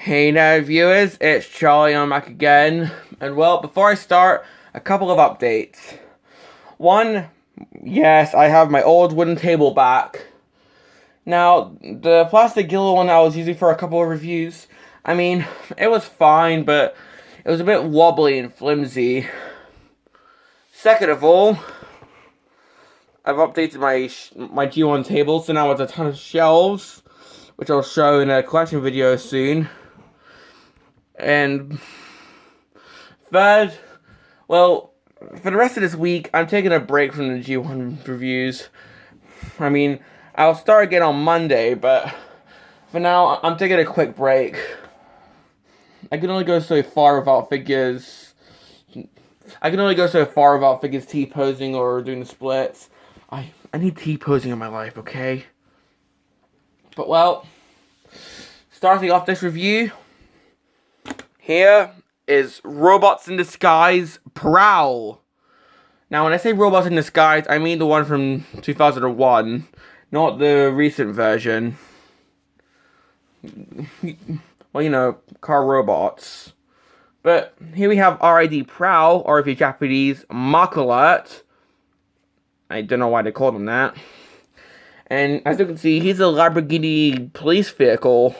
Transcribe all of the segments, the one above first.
Hey now viewers, it's Charlie, I'm back again. And well, before I start, a couple of updates. One, yes, I have my old wooden table back. Now, the plastic Gillo one I was using for a couple of reviews, I mean, it was fine, but it was a bit wobbly and flimsy. Second of all, I've updated my G1 table, so now it's a ton of shelves, which I'll show in a collection video soon. And third, well, for the rest of this week, I'm taking a break from the G1 reviews. I mean, I'll start again on Monday, but for now, I'm taking a quick break. I can only go so far without figures. I can only go so far without figures T-posing or doing the splits. I need T-posing in my life, okay? But well, starting off this review, here is Robots in Disguise Prowl. Now, when I say Robots in Disguise, I mean the one from 2001, not the recent version. Well, you know, car robots. But here we have RID Prowl, or if you're Japanese, Mach Alert. I don't know why they called him that. And as you can see, he's a Lamborghini police vehicle.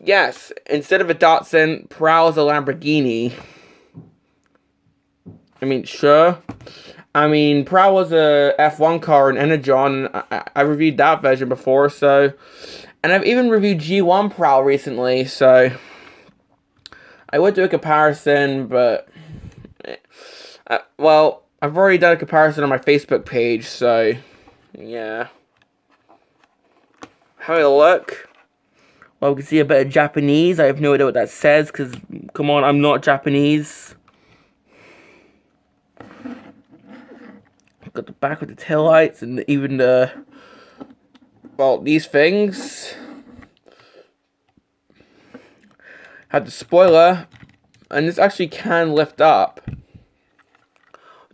Yes, instead of a Datsun, Prowl is a Lamborghini. I mean, sure. I mean, Prowl was a F1 car in Energon. I reviewed that version before, so... And I've even reviewed G1 Prowl recently, so... I would do a comparison, but... well, I've already done a comparison on my Facebook page, so... Yeah. Having a look. Well, we can see a bit of Japanese. I have no idea what that says, because, come on, I'm not Japanese. Got the back with the taillights, and even the... Well, these things. Had the spoiler, and this actually can lift up.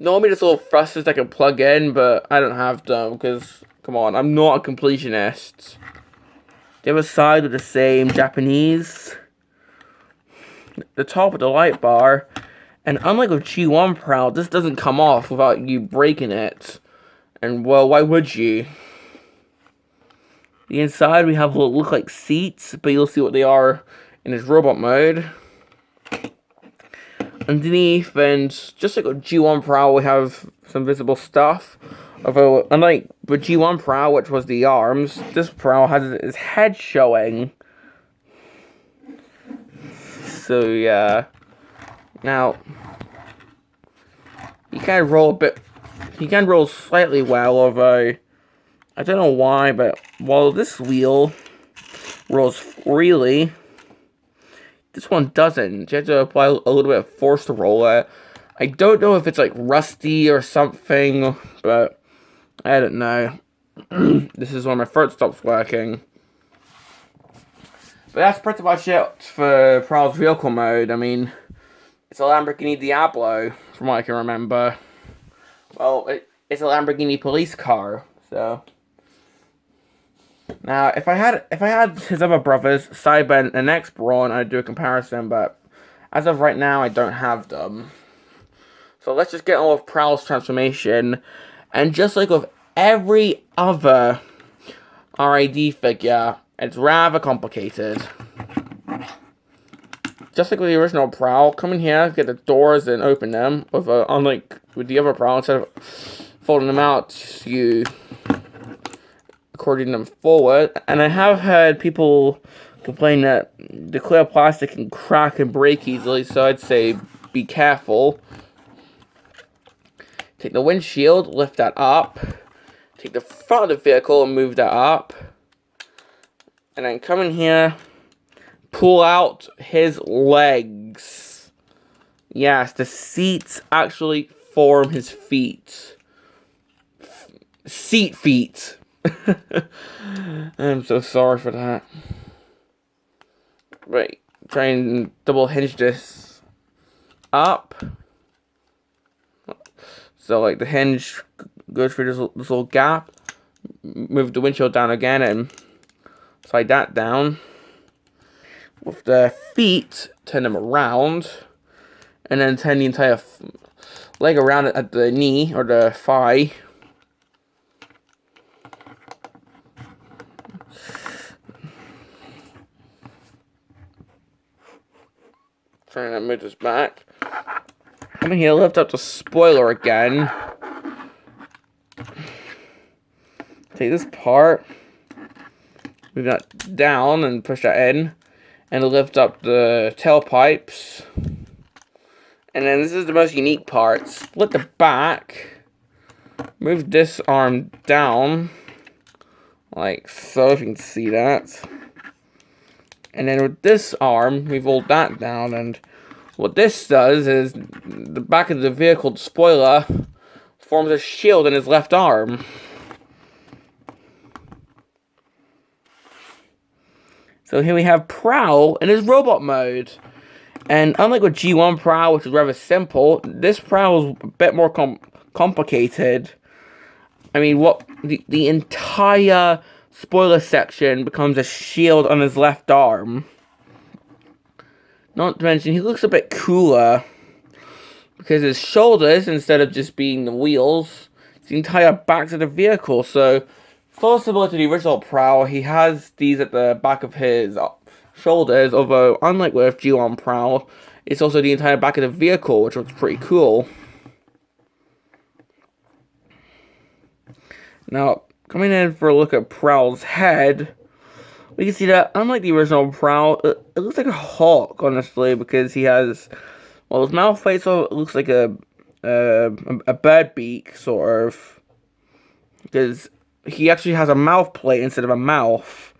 Normally there's little thrusters I can plug in, but I don't have them, because, come on, I'm not a completionist. The other side with the same Japanese. The top with the light bar. And unlike with G1 Prowl, this doesn't come off without you breaking it. And, well, why would you? The inside we have what look like seats, but you'll see what they are in this robot mode. Underneath, and just like with G1 Prowl, we have some visible stuff. Although, unlike with G1 Prowl, which was the arms, this Prowl has his head showing. So, yeah. Now, he can roll a bit. He can roll slightly well, although I don't know why, but while this wheel rolls freely, this one doesn't. You have to apply a little bit of force to roll it. I don't know if it's like rusty or something, but I don't know. This is when my foot stops working. But that's pretty much it for Prowl's vehicle mode. I mean, it's a Lamborghini Diablo, from what I can remember. Well, it's a Lamborghini police car, so. Now, if I had his other brothers, Cyber and X-Brawn, I'd do a comparison, but as of right now, I don't have them. So let's just get on with Prowl's transformation, and just like with every other RID figure, it's rather complicated. Just like with the original Prowl, come in here, get the doors and open them. Unlike with the other Prowl, instead of folding them out, you according them forward. And I have heard people complain that the clear plastic can crack and break easily, so I'd say be careful. Take the windshield, lift that up. Take the front of the vehicle and move that up. And then come in here, pull out his legs. Yes, the seats actually form his feet. Seat feet. I'm so sorry for that. Right, try and double hinge this up. So like the hinge goes through this little gap. Move the windshield down again and slide that down. with the feet, turn them around, and then turn the entire leg around at the knee or the thigh. Trying to move this back. Come in here, lift up the spoiler again. Take this part, move that down and push that in, and lift up the tailpipes. And then this is the most unique part. Split the back, move this arm down, like so, if you can see that. And then with this arm, we fold that down, and what this does is the back of the vehicle, the spoiler, forms a shield in his left arm. So here we have Prowl in his robot mode. And unlike with G1 Prowl, which is rather simple, this Prowl is a bit more complicated. I mean, the entire spoiler section becomes a shield on his left arm. Not to mention, he looks a bit cooler, because his shoulders, instead of just being the wheels, it's the entire back of the vehicle. So, so similar to the original Prowl, he has these at the back of his shoulders, although unlike with G1 Prowl, it's also the entire back of the vehicle, which was pretty cool. Now, coming in for a look at Prowl's head, we can see that, unlike the original Prowl, it looks like a hawk, honestly, because he has, well, his mouth face looks like a bird beak, sort of, because he actually has a mouth plate instead of a mouth.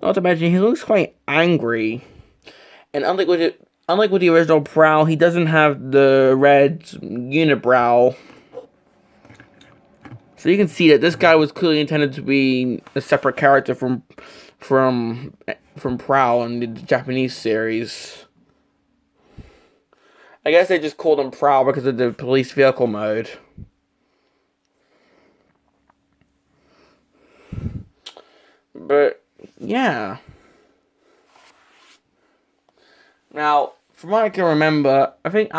Not to mention, he looks quite angry. And unlike with the original Prowl, he doesn't have the red unibrow. So you can see that this guy was clearly intended to be a separate character from Prowl in the Japanese series. I guess they just called him Prowl because of the police vehicle mode. But yeah. Now, from what I can remember, I think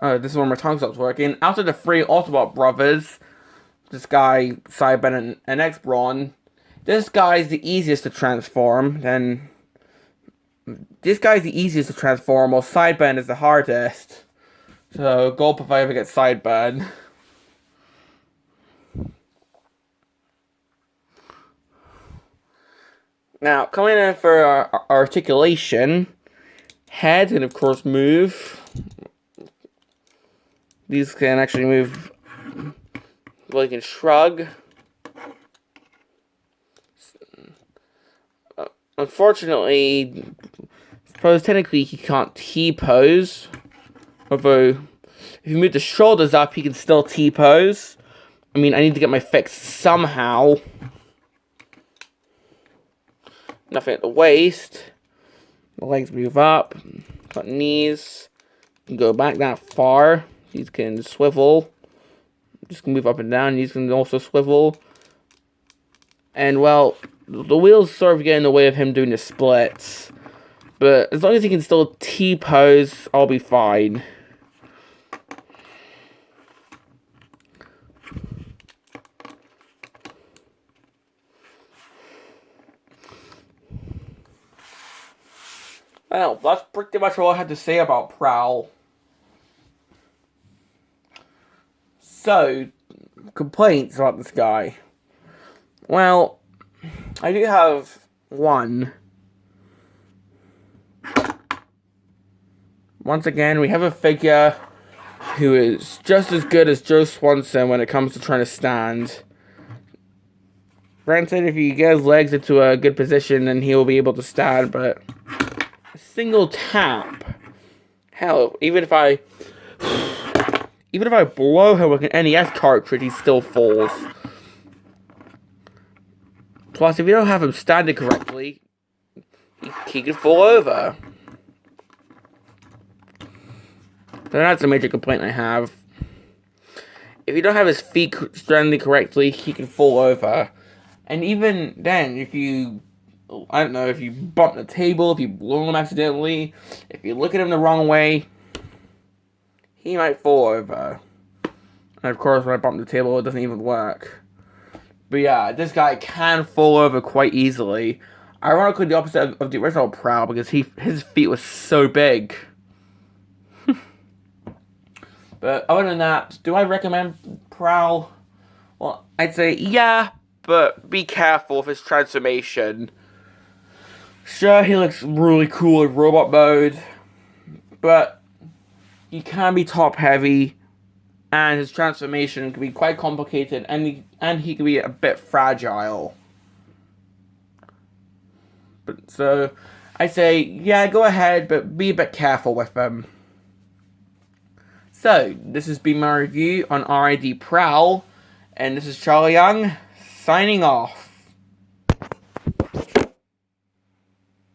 this is when my tongue stops working. Out of the three Autobot brothers, this guy, Cyben, and X-Brawn, this guy's the easiest to transform. Then this guy's the easiest to transform, while Cyben is the hardest. So, gulp if I ever get Cyben. Now, coming in for our articulation, head can of course move. These can actually move. Well, you can shrug. Unfortunately, I suppose technically he can't T-pose. Although, if you move the shoulders up, he can still T-pose. I mean, I need to get my fix somehow. Nothing at the waist. The legs move up. Got knees. You can go back that far. These can swivel. Just can move up and down. These can also swivel. And well, the wheels sort of get in the way of him doing the splits. But as long as he can still T-pose, I'll be fine. Well, that's pretty much all I had to say about Prowl. So, complaints about this guy. Well, I do have one. Once again, we have a figure who is just as good as Joe Swanson when it comes to trying to stand. Granted, if you get his legs into a good position, then he'll be able to stand, but a single tap. Hell, even if I blow him with an NES cartridge, he still falls. Plus, if you don't have him standing correctly, he could fall over. So that's a major complaint I have. If you don't have his feet standing correctly, he can fall over. And even then, if you I don't know, if you bump the table, if you blow him accidentally, if you look at him the wrong way, he might fall over. And of course, when I bump the table, it doesn't even work. But yeah, this guy can fall over quite easily. Ironically, the opposite of the original Prowl, because his feet were so big. But other than that, do I recommend Prowl? Well, I'd say yeah, but be careful with his transformation. Sure, he looks really cool in robot mode, but he can be top heavy, and his transformation can be quite complicated, and he can be a bit fragile. But so, I say yeah, go ahead, but be a bit careful with them. So, this has been my review on RID Prowl, and this is Charlie Young, signing off.